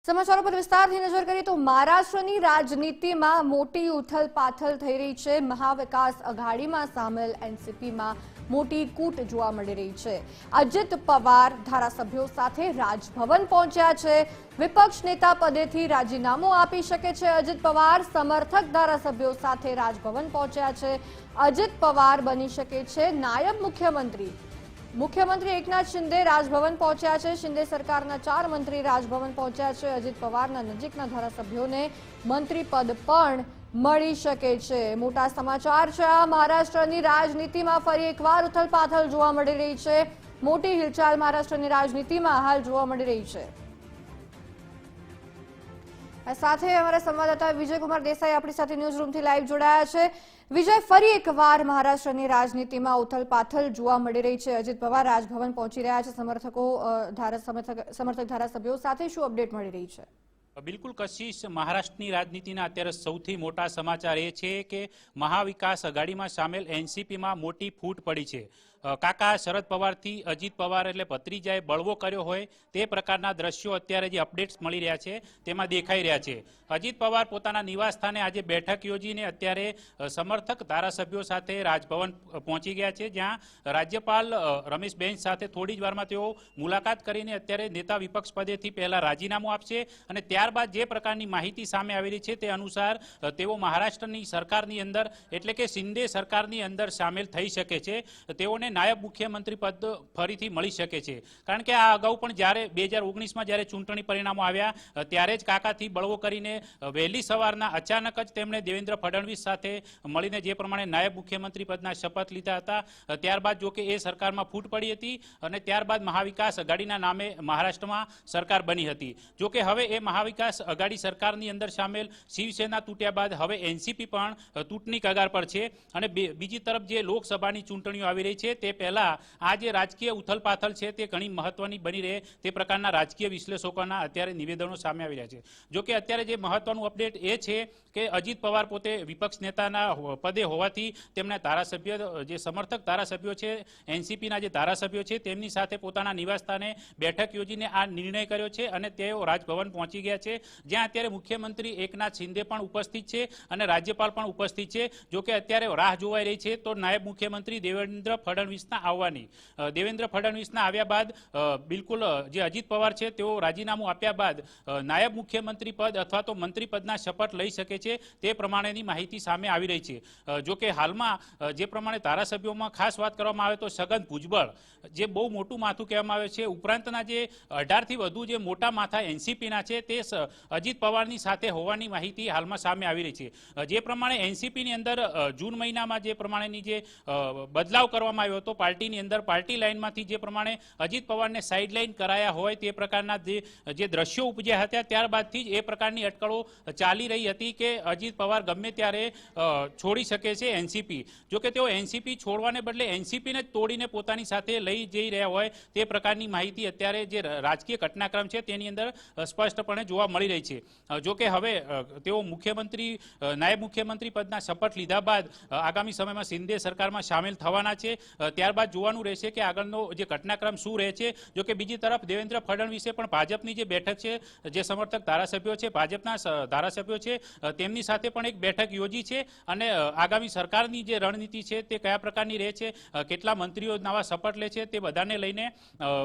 સમાચારો પર વિસ્તારથી નજર કરીએ તો મહારાષ્ટ્રની રાજનીતિમાં મોટી ઉથલપાથલ થઈ રહી છે। મહાવિકાસ અઘાડીમાં સામેલ એનસીપીમાં મોટી કૂટ જોવા મળી રહી છે। અજીત પવાર ધારાસભ્યો સાથે રાજભવન પહોંચ્યા છે। વિપક્ષ નેતા પદેથી રાજીનામું આપી શકે છે અજીત પવાર। સમર્થક ધારાસભ્યો સાથે રાજભવન પહોંચ્યા છે। અજીત પવાર બની શકે છે નાયબ મુખ્યમંત્રી। मुख्यमंत्री एकनाथ शिंदे राजभवन पहुंचा है। शिंदे सरकारना 4 मंत्री राजभवन पहुंचा है। अजित पवारना नजीकना धारासभ्योने मंत्री पद पण मળી શકે છે। મોટા સમાચાર છે। મહારાષ્ટ્રની રાજનીતિમાં ફરી એકવાર ઉથલપાથલ જોવા મળી રહી છે। મોટી હિલચાલ મહારાષ્ટ્રની રાજનીતિમાં હાલ જોવા મળી રહી છે। આ સાથે અમારા સંવાદદાતા વિજયકુમાર દેસાઈ આપણી સાથે ન્યૂઝ રૂમથી લાઈવ જોડાયા છે। વિજય, ફરી એકવાર મહારાષ્ટ્રની રાજનીતિમાં ઉથલપાથલ જોવા મળી રહી છે। અજીત પવાર રાજભવન પહોંચી રહ્યા છે સમર્થક ધારાસભ્યો સાથે। શું અપડેટ મળી રહી છે? બિલકુલ કશિશ, મહારાષ્ટ્રની રાજનીતિના અત્યારે સૌથી મોટા સમાચાર એ છે કે મહાવિકાસ અઘાડીમાં સામેલ એનસીપીમાં મોટી ફૂટ પડી છે। કાકા શરદ પવારથી અજીત પવાર એટલે ભત્રીજાએ બળવો કર્યો હોય તે પ્રકારના દ્રશ્યો અત્યારે જે અપડેટ્સ મળી રહ્યા છે તેમાં દેખાઈ રહ્યા છે। અજીત પવાર પોતાના નિવાસ સ્થાને આજે બેઠક યોજીને અત્યારે સમર્થક ધારાસભ્યો સાથે રાજભવન પહોંચી ગયા છે, જ્યાં રાજ્યપાલ રમેશ બેન્સ સાથે થોડી જ વારમાં તેઓ મુલાકાત કરીને અત્યારે નેતા વિપક્ષ પદેથી પહેલા રાજીનામું આપશે અને ત્યારબાદ જે પ્રકારની માહિતી સામે આવી રહી છે તે અનુસાર તેઓ મહારાષ્ટ્રની સરકારની અંદર એટલે કે શિંદે સરકારની અંદર સામેલ થઈ શકે છે। તેઓને નાયબ મુખ્યમંત્રી પદ ફરીથી મળી શકે છે, કારણ કે આ અગાઉ પણ જ્યારે 2019માં જ્યારે ચૂંટણી પરિણામો આવ્યા ત્યારે જ કાકાથી બળવો કરીને વહેલી સવારના અચાનક જ તેમણે દેવેન્દ્ર ફડણવીસ સાથે મળીને જે પ્રમાણે નાયબ મુખ્યમંત્રી પદના શપથ લીધા હતા। ત્યારબાદ જો કે એ સરકારમાં ફૂટ પડી હતી અને ત્યારબાદ મહાવિકાસ અઘાડીના નામે મહારાષ્ટ્રમાં સરકાર બની હતી। જો કે હવે એ મહાવિકાસ અઘાડી સરકારની અંદર સામેલ શિવસેના તૂટ્યા બાદ હવે એનસીપી પણ તૂટની કગાર પર છે અને બીજી તરફ જે લોકસભાની ચૂંટણીઓ આવી રહી છે તે પહેલા આ જે રાજકીય ઉથલપાથલ છે તે ઘણી મહત્વની બની રહે તે પ્રકારના રાજકીય વિશ્લેષકોના અત્યારે નિવેદનો સામે આવી રહ્યા છે। જો કે અત્યારે જે મહત્વનું અપડેટ એ છે કે અજીત પવાર પોતે વિપક્ષ નેતાના પદે હોવાથી તેમના ધારાસભ્ય જે સમર્થક ધારાસભ્યો છે એનસીપીના જે ધારાસભ્યો છે તેમની સાથે પોતાના નિવાસસ્થાને બેઠક યોજીને આ નિર્ણય કર્યો છે અને તેઓ રાજભવન પહોંચી ગયા છે, જ્યાં અત્યારે મુખ્યમંત્રી એકનાથ શિંદે પણ ઉપસ્થિત છે અને રાજ્યપાલ પણ ઉપસ્થિત છે। જો કે અત્યારે રાહ જોવાઈ રહી છે તો નાયબ મુખ્યમંત્રી દેવેન્દ્ર ફડણવીસના આવવાની। દેવેન્દ્ર ફડણવીસના આવ્યા બાદ બિલકુલ જે અજીત પવાર છે તેઓ રાજીનામું આપ્યા બાદ નાયબ મુખ્યમંત્રી પદ અથવા તો મંત્રી પદના શપથ લઈ શકે છે તે પ્રમાણેની માહિતી સામે આવી રહી છે। જો કે હાલમાં જે પ્રમાણે ધારાસભ્યોમાં ખાસ વાત કરવામાં આવે તો છગન ભુજબળ જે બહુ મોટું માથું કહેવામાં આવે છે, ઉપરાંતના જે 18થી વધુ જે મોટા માથા એનસીપીના છે તે અજીત પવારની સાથે હોવાની માહિતી હાલમાં સામે આવી રહી છે। જે પ્રમાણે એનસીપીની અંદર જૂન મહિનામાં જે પ્રમાણેની જે બદલાવ કરવામાં આવ્યો હતો પાર્ટીની અંદર, પાર્ટી લાઇનમાંથી જે પ્રમાણે અજીત પવારને સાઇડલાઇન કરાયા હોય તે પ્રકારના જે દ્રશ્યો ઉપજ્યા હતા ત્યારબાદથી જ એ પ્રકારની અટકળો ચાલી રહી હતી કે અજીત પવાર ગમે ત્યારે છોડી શકે છે એનસીપી। જો કે તેઓ એનસીપી છોડવાને બદલે એનસીપીને તોડીને પોતાની સાથે લઈ જઈ રહ્યા હોય તે પ્રકારની માહિતી અત્યારે જે રાજકીય ઘટનાક્રમ છે તેની અંદર સ્પષ્ટપણે જોવા મળી રહી છે। જો કે હવે તેઓ નાયબ મુખ્યમંત્રી પદના શપથ લીધા બાદ આગામી સમયમાં શિંદે સરકારમાં સામેલ થવાના છે। ત્યારબાદ જોવાનું રહેશે કે આગળનો જે ઘટનાક્રમ શું રહે છે। જો કે બીજી તરફ દેવેન્દ્ર ફડણવીસે પણ ભાજપની જે બેઠક છે, જે સમર્થક ધારાસભ્યો છે, ભાજપના ધારાસભ્યો છે તેમની સાથે પણ એક બેઠક યોજી છે અને આગામી સરકારની જે રણનીતિ છે તે કયા પ્રકારની રહે છે, કેટલા મંત્રીઓ નવા શપથ લે છે તે બધાને લઈને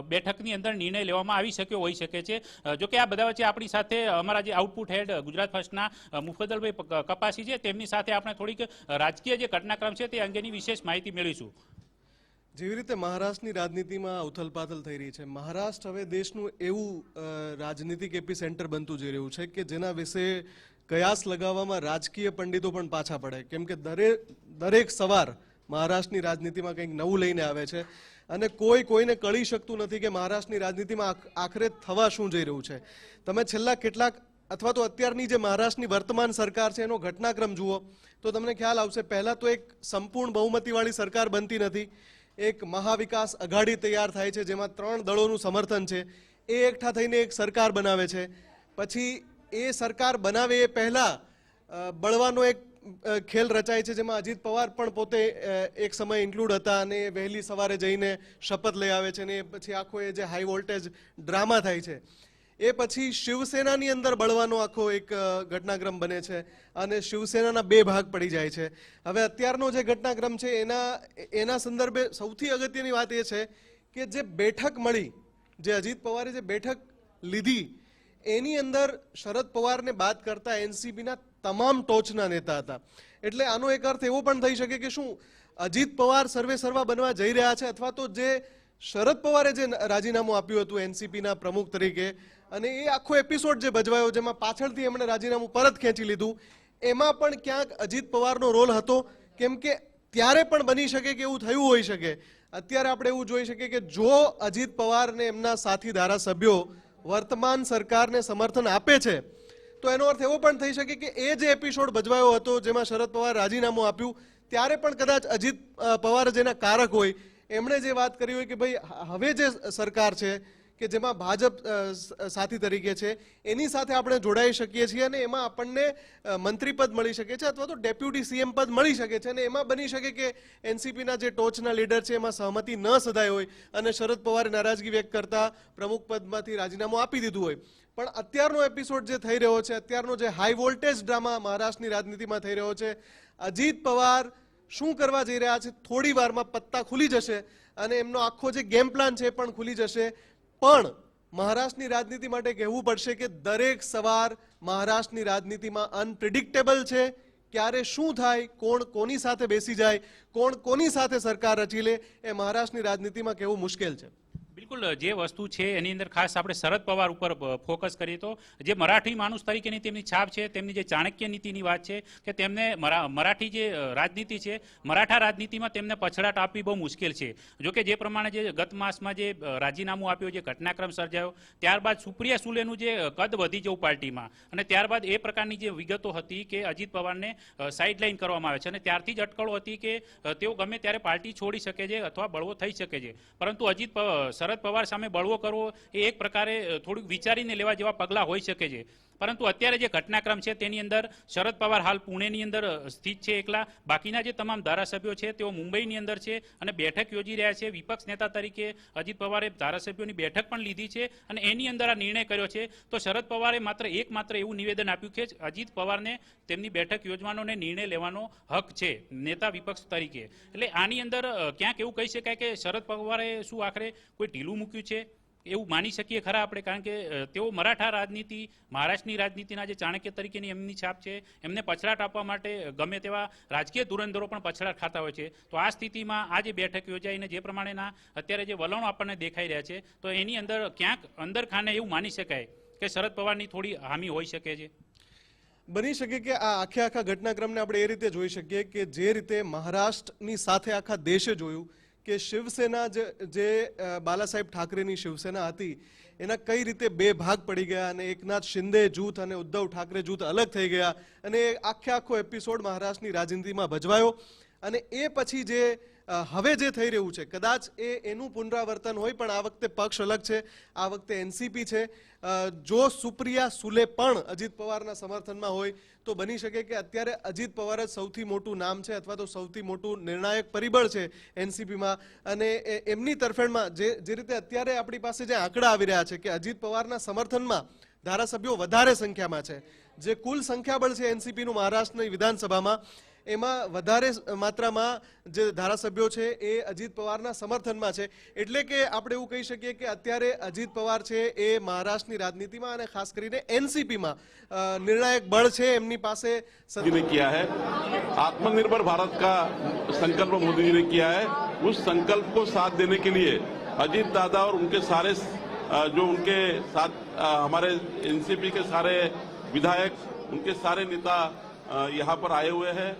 બેઠકની અંદર નિર્ણય લેવામાં આવી શક્યો હોઈ શકે છે। જો કે આ બધા વચ્ચે આપણી સાથે અમારા જે આઉટપુટ હેડ ગુજરાત ફર્સ્ટના મુફદ્દલભાઈ કપાસી છે તેમની સાથે આપણે થોડીક રાજકીય જે ઘટનાક્રમ છે તે અંગેની વિશેષ માહિતી મેળવીશું। જેવી રીતે મહારાષ્ટ્રની રાજનીતિમાં ઉથલપાથલ થઈ રહી છે, મહારાષ્ટ્ર હવે દેશનું એવું રાજનીતિક એપી સેન્ટર બનતું જઈ રહ્યું છે કે જેના વિશે કયાસ લગાવવામાં રાજકીય પંડિતો પણ પાછા પડે, કેમ કે દરેક સવાર મહારાષ્ટ્રની રાજનીતિમાં કંઈક નવું લઈને આવે છે અને કોઈને કળી શકતું નથી કે મહારાષ્ટ્રની રાજનીતિમાં આખરે થવા શું જઈ રહ્યું છે। તમે છેલ્લા કેટલાક અથવા તો અત્યારની જે મહારાષ્ટ્રની વર્તમાન સરકાર છે એનો ઘટનાક્રમ જુઓ તો તમને ખ્યાલ આવશે। પહેલા તો એક સંપૂર્ણ બહુમતીવાળી સરકાર બનતી નથી, એક મહાવિકાસ અઘાડી તૈયાર થાય છે જેમાં 3 દળોનું સમર્થન છે, એ એકઠા થઈને એક સરકાર બનાવે છે। પછી એ સરકાર બનાવે એ પહેલા બળવાનો એક ખેલ રચાય છે જેમાં અજીત પવાર પણ પોતે એક સમય ઇન્ક્લુડ હતા અને વહેલી સવારે જઈને શપથ લઈ આવે છે અને પછી આખો એ જે હાઈ વોલ્ટેજ ડ્રામા થાય છે એ પછી શિવસેનાની અંદર બળવાનો આખો એક ઘટનાક્રમ બને છે અને શિવસેનાના બે ભાગ પડી જાય છે. હવે અત્યારનો જે ઘટનાક્રમ છે એના સંદર્ભે સૌથી અગત્યની વાત એ છે કે જે બેઠક મળી, જે અજીત પવારે જે બેઠક લીધી, એની અંદર શરદ પવારને બાદ કરતા એનસીપીના તમામ ટોચના નેતા હતા. એટલે આનો એક અર્થ એવો પણ થઈ શકે કે શું અજીત પવાર સર્વે સર્વા બનવા જઈ રહ્યા છે, અથવા તો જે શરદ પવારે જે રાજીનામું આપ્યું હતું એનસીપીના પ્રમુખ તરીકે, અને એ આખો એપિસોડ જે ભજવાયો, જેમાં પાછળથી એમણે રાજીનામું પરત ખેંચી લીધું, એમાં પણ ક્યાંક અજીત પવારનો રોલ હતો. કેમ કે ત્યારે પણ બની શકે કે એવું થયું હોઈ શકે. અત્યારે આપણે એવું જોઈ શકીએ કે જો અજીત પવારને એમના સાથી ધારાસભ્યો વર્તમાન સરકારને સમર્થન આપે છે, તો એનો અર્થ એવો પણ થઈ શકે કે એ જે એપિસોડ ભજવાયો હતો, જેમાં શરદ પવાર રાજીનામું આપ્યું, ત્યારે પણ કદાચ અજીત પવાર જેના કારક હોય, એમણે જે વાત કરી હોય કે ભાઈ હવે જે સરકાર છે કે જેમાં ભાજપ સાથી તરીકે છે, એની સાથે આપણે જોડાઈ શકીએ છીએ અને એમાં આપણને મંત્રી પદ મળી શકે છે અથવા તો ડેપ્યુટી સીએમ પદ મળી શકે છે, અને એમાં બની શકે કે એનસીપીના જે ટોચના લીડર છે એમાં સહમતિ ન સધાય હોય અને શરદ પવારે નારાજગી વ્યક્ત કરતા પ્રમુખ પદમાંથી રાજીનામું આપી દીધું હોય. પણ અત્યારનો એપિસોડ જે થઈ રહ્યો છે, અત્યારનો જે હાઈ વોલ્ટેજ ડ્રામા મહારાષ્ટ્રની રાજનીતિમાં થઈ રહ્યો છે, અજીત પવાર શું કરવા જઈ રહ્યા છે, થોડી વારમાં પત્તા ખુલી જશે અને એમનો આખો જે ગેમ પ્લાન છે પણ ખુલી જશે. પણ મહારાષ્ટ્રની રાજનીતિ માટે કહેવું પડશે કે દરેક સવાર મહારાષ્ટ્રની રાજનીતિમાં અનપ્રિડિક્ટેબલ છે. ક્યારે શું થાય, કોણ કોની સાથે બેસી જાય, કોણ કોની સાથે સરકાર રચી લે, એ મહારાષ્ટ્રની રાજનીતિમાં કહેવું મુશ્કેલ છે. બિલકુલ, જે વસ્તુ છે એની અંદર ખાસ આપણે શરદ પવાર ઉપર ફોકસ કરીએ તો જે મરાઠી માણસ તરીકેની તેમની છાપ છે, તેમની જે ચાણક્ય નીતિની વાત છે કે તેમને મરાઠી જે રાજનીતિ છે, મરાઠા રાજનીતિમાં તેમને પછડાટ આપવી બહુ મુશ્કેલ છે. જોકે જે પ્રમાણે જે ગત માસમાં જે રાજીનામું આપ્યું, જે ઘટનાક્રમ સર્જાયો, ત્યારબાદ સુપ્રિયા સુલેનું જે કદ વધી જવું પાર્ટીમાં, અને ત્યારબાદ એ પ્રકારની જે વિગતો હતી કે અજીત પવારને સાઇડલાઇન કરવામાં આવે છે, અને ત્યારથી જ અટકળો હતી કે તેઓ ગમે ત્યારે પાર્ટી છોડી શકે છે અથવા બળવો થઈ શકે છે. પરંતુ શરદ પવાર સામે બળવો કરવો એ એક પ્રકારે થોડુંક વિચારીને લેવા જેવા પગલાં હોઈ શકે છે. પરંતુ અત્યારે જે ઘટનાક્રમ છે તેની અંદર શરદ પવાર હાલ પુણેની અંદર સ્થિત છે એકલા. બાકીના જે તમામ ધારાસભ્યો છે તેઓ મુંબઈની અંદર છે અને બેઠક યોજી રહ્યા છે. વિપક્ષ નેતા તરીકે અજીત પવારે ધારાસભ્યોની બેઠક પણ લીધી છે અને એની અંદર આ નિર્ણય કર્યો છે. તો શરદ પવારે માત્ર એવું નિવેદન આપ્યું કે અજીત પવારને તેમની બેઠક યોજવાનો ને નિર્ણય લેવાનો હક છે નેતા વિપક્ષ તરીકે. એટલે આની અંદર ક્યાંક એવું કહી શકાય કે શરદ પવારે શું આખરે કોઈ ઢીલું મૂક્યું છે એવું માની શકીએ ખરા આપણે? કારણ કે તેઓ મરાઠા રાજનીતિ, મહારાષ્ટ્રની રાજનીતિના જે ચાણક્ય તરીકેની એમની છાપ છે, એમને પછડાટ આપવા માટે ગમે તેવા રાજકીય ધુરંધરો પણ પછડાટ ખાતા હોય છે. તો આ સ્થિતિમાં આ જે બેઠક યોજાઈને જે પ્રમાણેના અત્યારે જે વલણો આપણને દેખાઈ રહ્યા છે, તો એની અંદર ક્યાંક અંદર ખાને એવું માની શકાય કે શરદ પવારની થોડી હામી હોઈ શકે છે. બની શકે કે આ આખા ઘટનાક્રમને આપણે એ રીતે જોઈ શકીએ કે જે રીતે મહારાષ્ટ્રની સાથે આખા દેશે જોયું કે શિવસેના જે બાલા સાહેબ ઠાકરેની શિવસેના હતી, એના કઈ રીતે બે ભાગ પડી ગયા અને એકનાથ શિંદે જૂથ અને ઉદ્ધવ ઠાકરે જૂથ અલગ થઈ ગયા, અને આખો એપિસોડ મહારાષ્ટ્રની રાજનીતિમાં ભજવાયો. અને એ પછી જે હવે જે થઈ રહ્યું છે, કદાચ એનું પુનરાવર્તન હોય, પણ આ વખતે પક્ષ અલગ છે, આ વખતે એનસીપી છે. જો સુપ્રિયા સુલે પણ અજીત પવારના સમર્થનમાં હોય તો બની શકે કે અત્યારે અજીત પવાર જ સૌથી મોટું નામ છે અથવા તો સૌથી મોટું નિર્ણાયક પરિબળ છે એનસીપીમાં. અને એમની તરફેણમાં જે રીતે અત્યારે આપણી પાસે જે આંકડા આવી રહ્યા છે કે અજીત પવારના સમર્થનમાં ધારાસભ્યો વધારે સંખ્યામાં છે, જે કુલ સંખ્યાબળ છે એનસીપીનું મહારાષ્ટ્રની વિધાનસભામાં, એમાં વધારે માત્રામાં જે ધારાસભ્યો છે એ અજીત પવારના સમર્થનમાં છે. એટલે કે આપણે એવું કહી શકીએ કે અત્યારે અજીત પવાર છે એ મહારાષ્ટ્રની રાજનીતિમાં અને ખાસ કરીને એનસીપીમાં નિર્ણાયક બળ છે. એમની પાસે किया है आत्मनिर्भर भारत का संकल्प मोदी जी ने किया है. उस संकल्प को साथ देने के लिए अजीत दादा और उनके सारे जो उनके साथ हमारे एनसीपी के सारे विधायक, उनके सारे नेता यहाँ पर आए हुए हैं.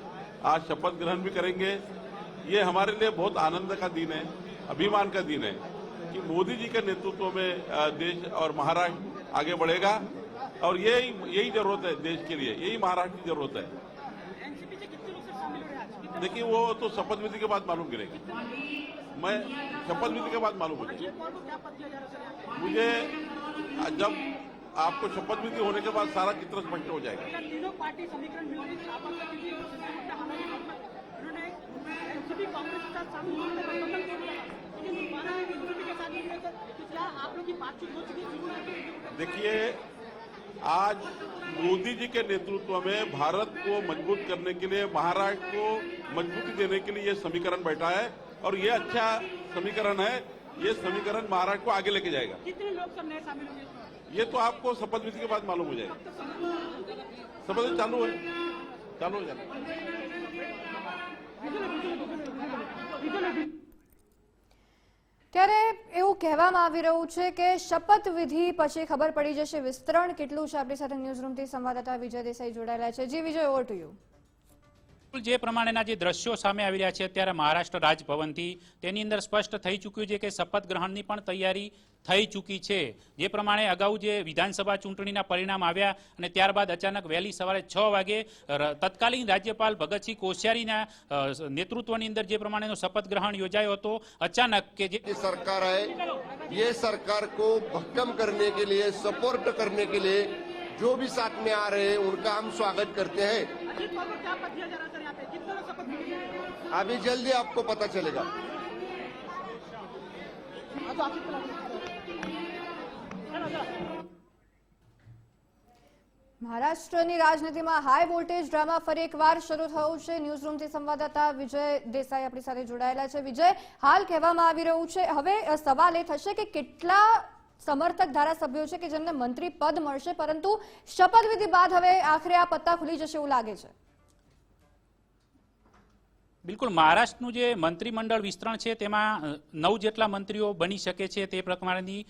आज शपथ ग्रहण भी करेंगे. ये हमारे लिए बहुत आनंद का दिन है, अभिमान का दिन है कि मोदी जी के नेतृत्व में देश और महाराष्ट्र आगे बढ़ेगा. और यही जरूरत है देश के लिए, यही महाराष्ट्र की जरूरत है. देखिए वो तो शपथ विधि के बाद मालूम गिरेगा. मैं शपथ विधि के बाद मालूम होगी. मुझे जब आपको शपथ विधि होने के बाद सारा चित्र स्पष्ट हो जाएगा. उन्होंने एनसीपी कांग्रेस के साथ शामिल होने का गठबंधन तोड़ दिया, लेकिन दोबारा एनसीपी के साथ मिलने से क्या आप लोग की बातचीत हो चुकी है? देखिए, आज मोदी जी के नेतृत्व में भारत को मजबूत करने के लिए, महाराष्ट्र को मजबूती देने के लिए ये समीकरण बैठा है और ये अच्छा समीकरण है। ये समीकरण महाराष्ट्र को आगे लेके जाएगा। कितने लोग सब नए शामिल होंगे इसमें? ये तो आपको शपथ विधि के बाद मालूम हो जाएगा। शपथ विधि चालू हो जाएगा। ત્યારે એવું કહેવામાં આવી રહ્યું છે કે શપથવિધિ પછી ખબર પડી જશે વિસ્તરણ કેટલું છે। આપણી સાથે ન્યૂઝ રૂમથી સંવાદદાતા વિજય દેસાઈ જોડાયેલા છે। જી વિજય, ઓવર ટુ યુ। જે પ્રમાણેના જે દ્રશ્યો સામે આવી રહ્યા છે અત્યારે મહારાષ્ટ્ર રાજભવનથી, તેની અંદર સ્પષ્ટ થઈ ચૂક્યું છે કે શપથ ગ્રહણની પણ તૈયારી થઈ ચૂકી છે। જે પ્રમાણે અગાઉ જે વિધાનસભા ચૂંટણીના પરિણામ આવ્યા અને ત્યારબાદ અચાનક વહેલી સવારે 6 વાગે તત્કાલીન રાજ્યપાલ ભગતસિંહ કોશ્યારીના નેતૃત્વની અંદર જે પ્રમાણેનો શપથ ગ્રહણ યોજાયો હતો, અચાનક કે જે सरकार है, ये सरकार को भक्कम करने के लिए, सपोर्ट करने के लिए जो भी साथ में आ रहे हैं उनका हम स्वागत करते हैं। अजीत पवार को क्या पद दिया जा रहा है सर यहाँ पे? कितने लोग शपथ लेंगे? अभी जल्दी आपको पता चलेगा। हाँ, तो आशीष पवार મહારાષ્ટ્રની રાજનીતિમાં હાઈ વોલ્ટેજ ડ્રામા ફરી એકવાર શરૂ થયો છે। ન્યૂઝ રૂમથી સંવાદદાતા વિજય દેસાઈ આપણી સાથે જોડાયેલા છે। વિજય, હાલ કહેવામાં આવી રહ્યું છે, હવે સવાલ એ થશે કે કેટલા સમર્થક ધારાસભ્યો છે કે જેમને મંત્રી પદ મળશે, પરંતુ શપથવિધિ બાદ હવે આખરે આ પત્તા ખુલી જશે એવું લાગે છે। બિલકુલ, મહારાષ્ટ્રનું જે મંત્રીમંડળ વિસ્તરણ છે તેમાં 9 જેટલા મંત્રીઓ બની શકે છે તે પ્રમાણેની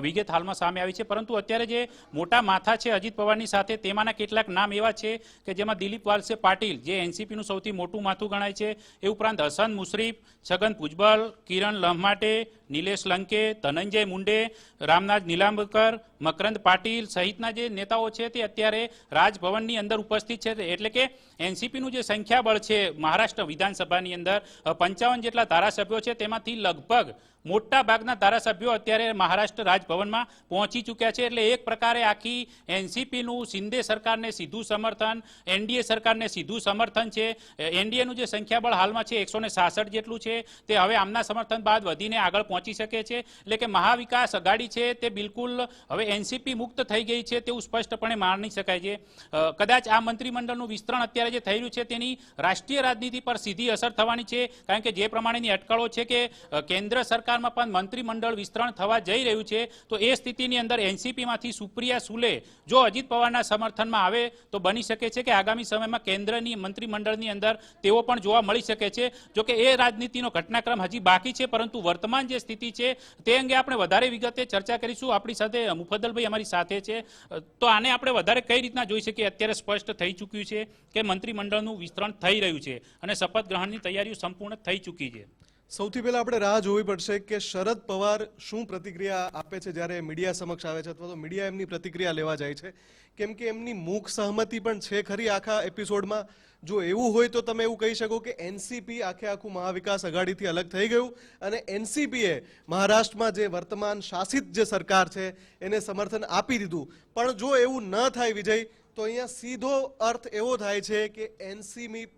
વિગત હાલમાં સામે આવી છે। પરંતુ અત્યારે જે મોટા માથા છે અજીત પવારની સાથે, તેમાંના કેટલાક નામ એવા છે કે જેમાં દિલીપ વાલસે પાટીલ, જે એનસીપીનું સૌથી મોટું માથું ગણાય છે, એ ઉપરાંત હસન મુશરીફ, છગન ભુજબળ, કિરણ લમ્હાટે, નિલેશ લંકે, ધનંજય મુંડે, રામનાથ નીલાંબકર, મકરંદ પાટીલ સહિતના જે નેતાઓ છે તે અત્યારે રાજભવનની અંદર ઉપસ્થિત છે। એટલે કે એનસીપીનું જે સંખ્યાબળ છે મહારાષ્ટ્ર વિધાનસભાની અંદર 55 જેટલા ધારાસભ્યો છે, તેમાંથી લગભગ મોટા ભાગના ધારાસભ્યો અત્યારે મહારાષ્ટ્ર રાજભવનમાં પહોંચી ચૂક્યા છે। એટલે એક પ્રકારે આખી એનસીપીનું શિંદે સરકારને સીધું સમર્થન, એનડીએ સરકારને સીધું સમર્થન છે। એનડીએનું જે સંખ્યાબળ હાલમાં છે 166 જેટલું છે, તે હવે આમના સમર્થન બાદ વધીને આગળ પહોંચી શકે છે। એટલે કે મહાવિકાસ અઘાડી છે તે બિલકુલ હવે એનસીપી મુક્ત થઈ ગઈ છે તેવું સ્પષ્ટપણે માની શકાય છે। કદાચ આ મંત્રીમંડળનું વિસ્તરણ અત્યારે જે થઈ રહ્યું છે તેની રાષ્ટ્રીય રાજનીતિ પર સીધી અસર થવાની છે, કારણ કે જે પ્રમાણેની અટકળો છે કે કેન્દ્ર સરકારમાં પણ મંત્રીમંડળ વિસ્તરણ થવા જઈ રહ્યું છે, તો એ સ્થિતિની અંદર એનસીપીમાંથી સુપ્રિયા સુલે જો અજીત પવારના સમર્થનમાં આવે તો બની શકે છે કે આગામી સમયમાં કેન્દ્રની મંત્રીમંડળની અંદર તેઓ પણ જોવા મળી શકે છે। જોકે એ રાજનીતિનો ઘટનાક્રમ હજી બાકી છે, પરંતુ વર્તમાન જે સ્થિતિ છે તે અંગે આપણે વધારે વિગતે ચર્ચા કરીશું। આપણી સાથે મુફદ્દલભાઈ અમારી સાથે છે, તો આને આપણે વધારે કઈ રીતના જોઈ શકીએ? અત્યારે સ્પષ્ટ થઈ ચૂક્યું છે કે મંત્રીમંડળનું વિસ્તરણ થઈ રહ્યું છે અને શપથ ગ્રહણની તૈયારીઓ સંપૂર્ણ થઈ ચૂકી છે। સૌથી પહેલા આપણે રાહ જોવી પડશે કે શરદ પવાર શું પ્રતિક્રિયા આપે છે જ્યારે મીડિયા સમક્ષ આવે છે, અથવા તો મીડિયા એમની પ્રતિક્રિયા લેવા જાય છે, કેમ કે એમની મૂક સહમતિ પણ છે ખરી આખા એપિસોડમાં। જો એવું હોય તો તમે એવું કહી શકો કે એનસીપી આખે આખું મહાવિકાસ અઘાડીથી અલગ થઈ ગયું અને એનસીપીએ મહારાષ્ટ્રમાં જે વર્તમાન શાસિત જે સરકાર છે એને સમર્થન આપી દીધું। પણ જો એવું ન થાય વિજય, તો અહીંયા સીધો અર્થ એવો થાય છે કે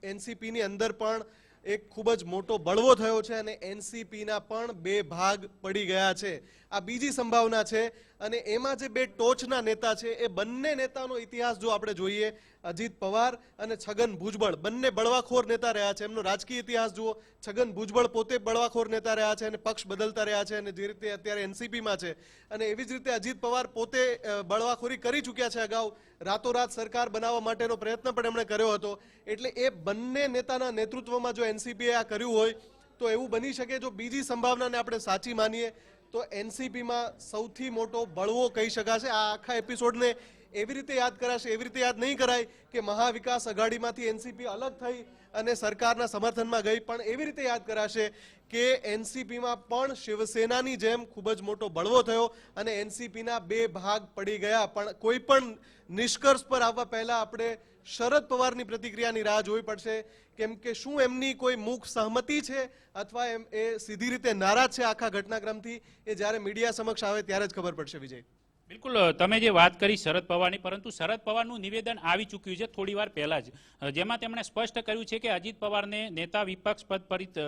એનસીપીની અંદર પણ એક ખૂબ જ મોટો બળવો થયો છે અને એનસીપીના પણ 2 ભાગ પડી ગયા છે। આ બીજી સંભાવના છે। અને એમાં જે 2 ટોચના નેતા છે એ બંને નેતાનો ઇતિહાસ જો આપણે જોઈએ, અજીત પવાર અને છગન ભુજબળ બંને બળવાખોર નેતા રહ્યા છે। એમનો રાજકીય ઇતિહાસ જુઓ, છગન ભુજબળ પોતે બળવાખોર નેતા રહ્યા છે અને પક્ષ બદલતા રહ્યા છે, અને જે રીતે અત્યારે એનસીપીમાં છે, અને એવી જ રીતે અજીત પવાર પોતે બળવાખોરી કરી ચૂક્યા છે। અગાઉ રાતોરાત સરકાર બનાવવા માટેનો પ્રયત્ન પણ એમણે કર્યો હતો। એટલે એ બંને નેતાના નેતૃત્વમાં જો એનસીપીએ આ કર્યું હોય તો એવું બની શકે, જો બીજી સંભાવનાને આપણે સાચી માનીએ તો એનસીપીમાં સૌથી મોટો બળવો કહી શકાશે। આ આખા એપિસોડને એવી રીતે યાદ કરાશે, એવી રીતે યાદ નહીં કરાય કે મહાવિકાસ અઘાડીમાંથી એનસીપી અલગ થઈ અને સરકારના સમર્થનમાં ગઈ, પણ એવી રીતે યાદ કરાશે કે એનસીપીમાં પણ શિવસેનાની જેમ ખૂબ જ મોટો બળવો થયો અને એનસીપીના 2 ભાગ પડી ગયા। પણ કોઈ પણ નિષ્કર્ષ પર આવવા પહેલા આપણે શરદ પવારની પ્રતિક્રિયાની રાહ જોવી પડશે, કેમ કે શું એમની કોઈ મૂક સહમતિ છે અથવા એ સીધી રીતે નારાજ છે આખા ઘટનાક્રમથી, એ જ્યારે મીડિયા સમક્ષ આવે ત્યારે જ ખબર પડશે વિજય। બિલકુલ તમે જે વાત કરી શરદ પવારની, પરંતુ શરદ પવારનું નિવેદન આવી ચૂક્યું છે થોડી વાર પહેલા જ, જેમાં તેમણે સ્પષ્ટ કર્યું છે કે અજીત પવારને નેતા વિપક્ષ પદ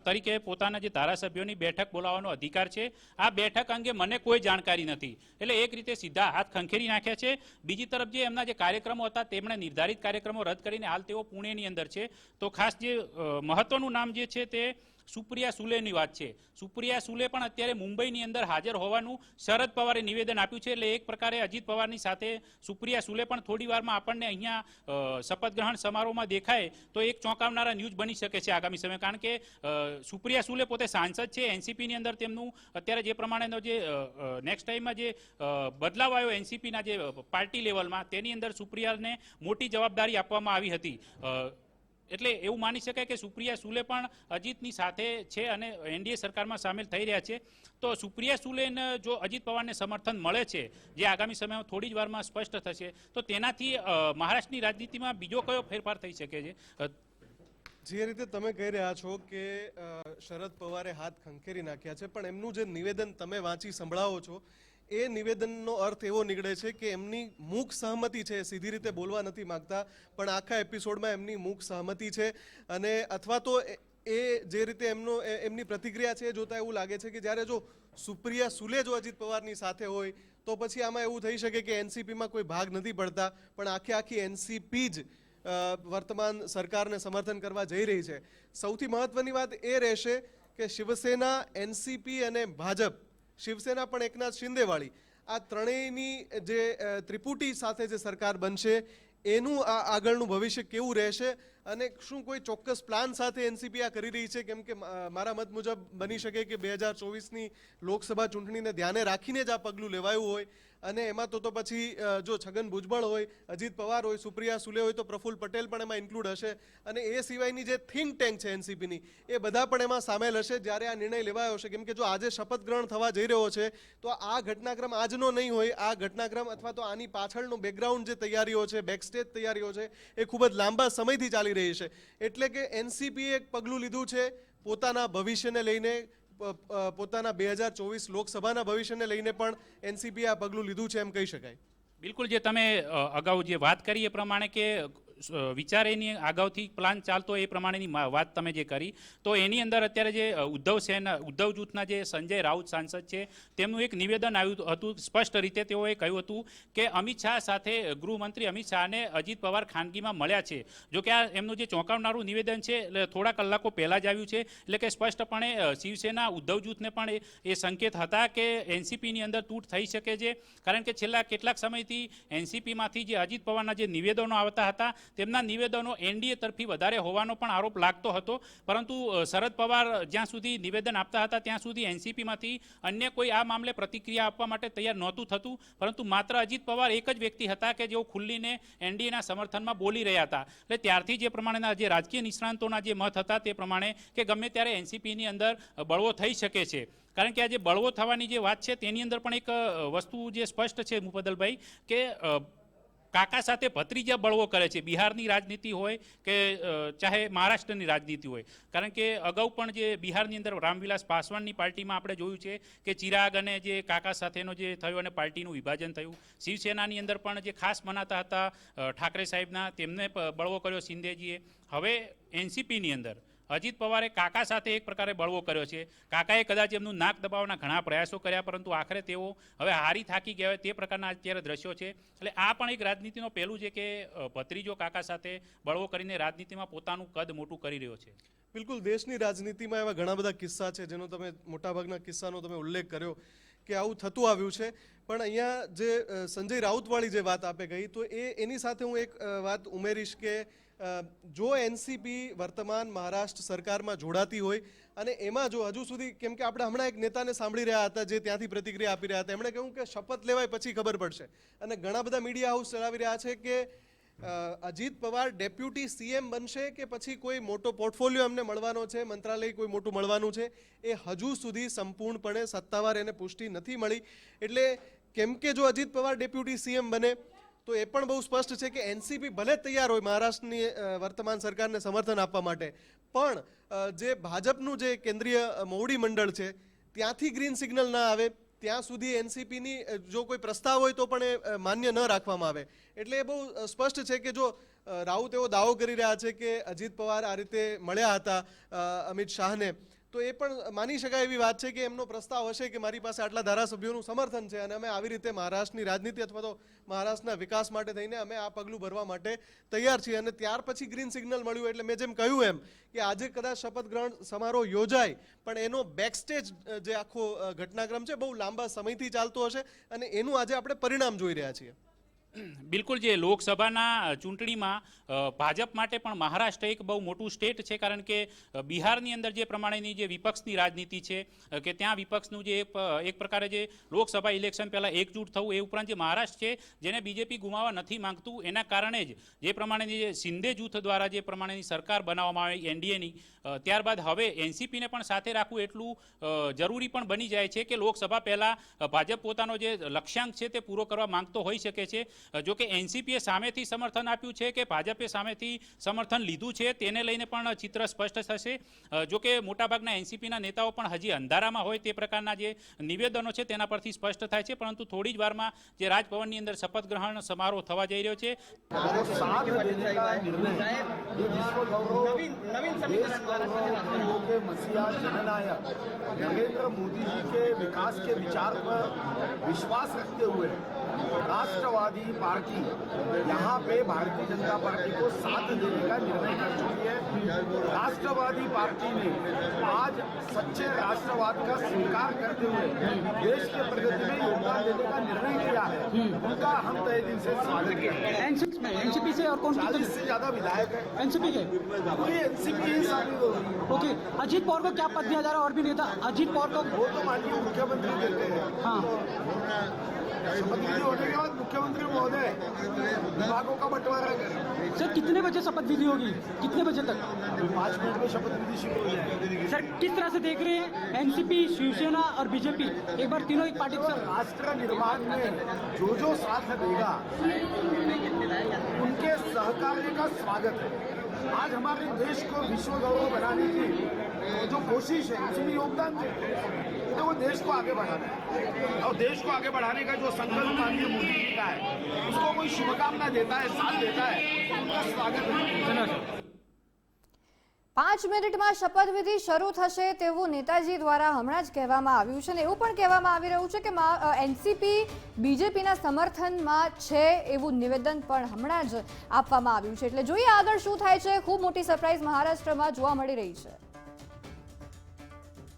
તરીકે પોતાના જે ધારાસભ્યોની બેઠક બોલાવવાનો અધિકાર છે. આ બેઠક અંગે મને કોઈ જાણકારી નથી. એટલે એક રીતે સીધા હાથ ખંખેરી નાખ્યા છે. બીજી તરફ જે એમના જે કાર્યક્રમો હતા તેમણે નિર્ધારિત કાર્યક્રમો રદ કરીને હાલ તેઓ પુણેની અંદર છે. તો ખાસ જે મહત્વનું નામ જે છે તે સુપ્રિયા સુલેની વાત છે. સુપ્રિયા સુલે પણ અત્યારે મુંબઈની અંદર હાજર હોવાનું શરદ પવારે નિવેદન આપ્યું છે. એટલે એક પ્રકારે અજીત પવારની સાથે સુપ્રિયા સુલે પણ થોડી વારમાં આપણને અહીંયા શપથ ગ્રહણ સમારોહમાં દેખાય તો એક ચોંકાવનારા ન્યૂઝ બની શકે છે આગામી સમય. કારણ કે સુપ્રિયા સુલે પોતે સાંસદ છે. એનસીપીની અંદર તેમનું અત્યારે જે પ્રમાણેનો જે નેક્સ્ટ ટાઈમમાં જે બદલાવ આવ્યો એનસીપીના જે પાર્ટી લેવલમાં, તેની અંદર સુપ્રિયાને મોટી જવાબદારી આપવામાં આવી હતી. એટલે એવું માની શકાય કે સુપ્રિયા સુલે પણ અજીતની સાથે છે અને એનડીએ સરકારમાં સામેલ થઈ રહ્યા છે. તો સુપ્રિયા સુલેને જો અજીત પવારને સમર્થન મળે છે, જે આગામી સમયમાં થોડી જ વારમાં સ્પષ્ટ થશે, તો તેનાથી મહારાષ્ટ્રની રાજનીતિમાં બીજો કયો ફેરફાર થઈ શકે છે? જે રીતે તમે કહી રહ્યા છો કે શરદ પવારે હાથ ખંખેરી નાખ્યા છે, પણ એમનું જે નિવેદન તમે વાંચી સંભળાવો છો એ નિવેદનનો અર્થ એવો નીકળે છે કે એમની મૂક સહમતિ છે, સીધી રીતે બોલવા નથી માંગતા, પણ આખા એપિસોડમાં એમની મૂક સહમતિ છે. અને અથવા તો એ જે રીતે એમની પ્રતિક્રિયા છે એ જોતા એવું લાગે છે કે જ્યારે જો સુપ્રિયા સુલે જો અજીત પવારની સાથે હોય તો પછી આમાં એવું થઈ શકે કે એનસીપીમાં કોઈ ભાગ નથી પડતા, પણ આખી એનસીપી જ વર્તમાન સરકારને સમર્થન કરવા જઈ રહી છે. સૌથી મહત્વની વાત એ રહેશે કે શિવસેના, એનસીપી અને ભાજપ, શિવસેના પણ એકનાથ શિંદેવાળી, આ ત્રણેયની જે ત્રિપુટી સાથે જે સરકાર બનશે એનું આ આગળનું ભવિષ્ય કેવું રહેશે અને શું કોઈ ચોક્કસ પ્લાન સાથે એનસીપી આ કરી રહી છે? કેમ કે મારા મત મુજબ બની શકે કે 2024ની લોકસભા ચૂંટણીને ધ્યાને રાખીને જ આ પગલું લેવાયું હોય. અને એમાં તો પછી જો છગન ભુજબળ હોય, અજીત પવાર હોય, સુપ્રિયા સુલે હોય તો પ્રફુલ્લ પટેલ પણ એમાં ઇન્ક્લુડ હશે. અને એ સિવાયની જે થિંક ટેન્ક છે એનસીપીની, એ બધા પણ એમાં સામેલ હશે જ્યારે આ નિર્ણય લેવાયો હશે. કેમ કે જો આજે શપથ ગ્રહણ થવા જઈ રહ્યો છે તો આ ઘટનાક્રમ આજનો નહીં હોય. આ ઘટનાક્રમ અથવા તો આની પાછળનો બેકગ્રાઉન્ડ જે તૈયારીઓ છે, બેકસ્ટેજ તૈયારીઓ છે, એ ખૂબ જ લાંબા સમયથી ચાલી રહી છે. એટલે કે એનસીપીએ એક પગલું લીધું છે પોતાના ભવિષ્યને લઈને, પોતાના 2024 લોકસભાના ભવિષ્યને લઈને પણ એનસીપી આ પગલું લીધું છે એમ કહી શકાય. બિલકુલ, જે તમે અગાઉ જે વાત કરી એ પ્રમાણે કે વિચારેની અગાઉથી પ્લાન ચાલતો એ પ્રમાણેની વાત તમે જે કરી, તો એની અંદર અત્યારે જે ઉદ્ધવ જૂથના જે સંજય રાઉત સાંસદ છે તેમનું એક નિવેદન આવ્યું હતું. સ્પષ્ટ રીતે તેઓએ કહ્યું હતું કે અમિત શાહ સાથે, ગૃહમંત્રી અમિત શાહને અજીત પવાર ખાનગીમાં મળ્યા છે. જો કે આ એમનું જે ચોંકાવનારું નિવેદન છે થોડા કલાકો પહેલા જ આવ્યું છે. એટલે કે સ્પષ્ટપણે શિવસેના, ઉદ્ધવ જૂથને પણ એ સંકેત હતા કે એનસીપીની અંદર તૂટ થઈ શકે છે. કારણ કે છેલ્લા કેટલાક સમયથી એનસીપીમાંથી જે અજીત પવારના જે નિવેદનો આવતા હતા તેમના નિવેદનો એનડીએ તરફી વધારે હોવાનો પણ આરોપ લાગતો હતો. પરંતુ શરદ પવાર જ્યાં સુધી નિવેદન આપતા હતા ત્યાં સુધી એનસીપીમાંથી અન્ય કોઈ આ મામલે પ્રતિક્રિયા આપવા માટે તૈયાર નહોતું થતું. પરંતુ માત્ર અજીત પવાર એક જ વ્યક્તિ હતા કે જેઓ ખુલ્લીને એનડીએના સમર્થનમાં બોલી રહ્યા હતા. એટલે ત્યારથી જે પ્રમાણેના જે રાજકીય નિષ્ણાંતોના જે મત હતા તે પ્રમાણે કે ગમે ત્યારે એનસીપીની અંદર બળવો થઈ શકે છે. કારણ કે આ જે બળવો થવાની જે વાત છે તેની અંદર પણ એક વસ્તુ જે સ્પષ્ટ છે મુફદ્દલભાઈ, કે કાકા સાથે ભત્રીજા બળવો કરે છે. બિહારની રાજનીતિ હોય કે ચાહે મહારાષ્ટ્રની રાજનીતિ હોય. કારણ કે અગાઉ પણ જે બિહારની અંદર રામવિલાસ પાસવાનની પાર્ટીમાં આપણે જોયું છે કે ચિરાગ અને જે કાકા સાથેનો જે થયો અને પાર્ટીનું વિભાજન થયું. શિવસેનાની અંદર પણ જે ખાસ મનાતા હતા ઠાકરે સાહેબના, તેમને બળવો કર્યો શિંદેજીએ. હવે એનસીપીની અંદર અજીત પવારે કાકા સાથે એક પ્રકારે બળવો કર્યો છે. કાકાએ કદાચ એમનું નાક દબાવવાના ઘણા પ્રયાસો કર્યા, પરંતુ આખરે તેઓ હવે હારી થાકી ગયા હોય તે પ્રકારના અત્યારે દ્રશ્યો છે. એટલે આ પણ એક રાજનીતિનો પહેલું છે કે ભત્રીજો કાકા સાથે બળવો કરીને રાજનીતિમાં પોતાનું કદ મોટું કરી રહ્યો છે. બિલકુલ, દેશની રાજનીતિમાં એવા ઘણા બધા કિસ્સા છે જેનો તમે મોટાભાગના કિસ્સાનો તમે ઉલ્લેખ કર્યો કે આવું થતું આવ્યું છે. પણ અહીંયા જે સંજય રાઉતવાળી જે વાત આપે ગઈ, તો એની સાથે હું એક વાત ઉમેરીશ કે જો એનસીપી વર્તમાન મહારાષ્ટ્ર સરકારમાં જોડાતી હોય અને એમાં જો હજુ સુધી, કેમ કે આપણે હમણાં એક નેતાને સાંભળી રહ્યા હતા જે ત્યાંથી પ્રતિક્રિયા આપી રહ્યા હતા, એમણે કહ્યું કે શપથ લેવાય પછી ખબર પડશે. અને ઘણા બધા મીડિયા હાઉસ ચલાવી રહ્યા છે કે અજીત પવાર ડેપ્યુટી સીએમ બનશે કે પછી કોઈ મોટો પોર્ટફોલિયો એમને મળવાનો છે, મંત્રાલય કોઈ મોટું મળવાનું છે, એ હજુ સુધી સંપૂર્ણપણે સત્તાવાર એને પુષ્ટિ નથી મળી. એટલે કેમ કે જો અજીત પવાર ડેપ્યુટી સીએમ બને તો એ પણ બહુ સ્પષ્ટ છે કે એનસીપી ભલે તૈયાર હોય મહારાષ્ટ્રની વર્તમાન સરકારને સમર્થન આપવા માટે, પણ જે ભાજપનું જે કેન્દ્રીય મોવડી મંડળ છે ત્યાંથી ગ્રીન સિગ્નલ ના આવે ત્યાં સુધી એનસીપીની જો કોઈ પ્રસ્તાવ હોય તો પણ એ માન્ય ન રાખવામાં આવે. એટલે એ બહુ સ્પષ્ટ છે કે જો રાઉત એવો દાવો કરી રહ્યા છે કે અજીત પવાર આ રીતે મળ્યા હતા અમિત શાહને, તો એ પણ માની શકાય એવી વાત છે કે એમનો પ્રસ્તાવ હશે કે મારી પાસે આટલા ધારાસભ્યોનું સમર્થન છે અને અમે આવી રીતે મહારાષ્ટ્રની રાજનીતિ અથવા તો મહારાષ્ટ્રના વિકાસ માટે થઈને અમે આ પગલું ભરવા માટે તૈયાર છીએ. અને ત્યાર પછી ગ્રીન સિગ્નલ મળ્યું એટલે મેં જેમ કહ્યું એમ કે આજે કદાચ શપથ ગ્રહણ સમારોહ યોજાય પણ એનો બેકસ્ટેજ જે આખો ઘટનાક્રમ છે બહુ લાંબા સમયથી ચાલતો હશે અને એનું આજે આપણે પરિણામ જોઈ રહ્યા છીએ. બિલકુલ, જે લોકસભાના ચૂંટણીમાં ભાજપ માટે પણ મહારાષ્ટ્ર એક બહુ મોટું સ્ટેટ છે, કારણ કે બિહારની અંદર જે પ્રમાણેની જે વિપક્ષની રાજનીતિ છે કે ત્યાં વિપક્ષનું જે એક પ્રકારે જે લોકસભા ઇલેક્શન પહેલાં એકજૂટ થવું, એ ઉપરાંત જે મહારાષ્ટ્ર છે જેને બીજેપી ગુમાવવા નથી માંગતું, એના કારણે જ જે પ્રમાણેની જે શિંદે જૂથ દ્વારા જે પ્રમાણેની સરકાર બનાવવામાં આવી એનડીએની, ત્યારબાદ હવે એનસીપીને પણ સાથે રાખવું એટલું જરૂરી પણ બની જાય છે કે લોકસભા પહેલાં ભાજપ પોતાનો જે લક્ષ્યાંક છે તે પૂરો કરવા માંગતો હોઈ શકે છે. જો કે એનસીપીએ સામેથી સમર્થન આપ્યું છે કે ભાજપે સામેથી સમર્થન લીધું છે તેને લઈને પણ ચિત્ર સ્પષ્ટ થશે. જો કે મોટાભાગના એનસીપીના નેતાઓ પણ હજી અંધારામાં હોય તે પ્રકારના જે નિવેદનો છે તેના પરથી સ્પષ્ટ થાય છે, પરંતુ થોડી જ વારમાં જે રાજભવનની અંદર શપથ ગ્રહણ સમારોહ થવા જઈ રહ્યો છે. नरेंद्र मोदी जी के विकास के विचार पर विश्वास रखते हुए राष्ट्रवादी पार्टी यहाँ पे भारतीय जनता पार्टी को साथ देने का निर्णय कर चुकी है. राष्ट्रवादी पार्टी ने आज सच्चे राष्ट्रवाद का स्वीकार करते हुए देश के प्रगति में योगदान देने का निर्णय किया है. उनका हम तहे दिल से स्वागत करते हैं. एनसीपी से और कौन 40 से ज्यादा विधायक है एनसीपी के पूरी एनसीपी ही शामिल हो रही है. ओके, अजीत पवार को क्या पद दिया जा रहा है और भी नेता अजीत पवार को? वो तो माननीय मुख्यमंत्री देते हैं. हाँ, शपथ विधि होने के बाद मुख्यमंत्री महोदय विभागों का बंटवारा करें. सर कितने बजे शपथ विधि होगी, कितने बजे तक? 5 मिनट में शपथ विधि शुरू हो जाएगी. सर किस तरह से देख रहे हैं एनसीपी, शिवसेना और बीजेपी एक बार तीनों एक पार्टी? तो राष्ट्र निर्माण में जो साथ देगा उनके सहकार्य का स्वागत है. आज हमारे देश को विश्व गौरव बनाने की जो कोशिश है उसमें योगदान दें तो वो देश को आगे बढ़ाना है. और देश को आगे बढ़ाने का जो संकल्प माननीय मोदी जी का है उसको कोई शुभकामना देता है, साथ देता है, उनका स्वागत है. 5 મિનિટમાં શપથવિધિ શરૂ થશે તેવું નેતાજી દ્વારા હમણાં જ કહેવામાં આવ્યું છે અને એવું પણ કહેવામાં આવી રહ્યું છે કે એનસીપી બીજેપીના સમર્થનમાં છે એવું નિવેદન પણ હમણાં જ આપવામાં આવ્યું છે. એટલે જોઈએ આગળ શું થાય છે. ખૂબ મોટી સરપ્રાઇઝ મહારાષ્ટ્રમાં જોવા મળી રહી છે.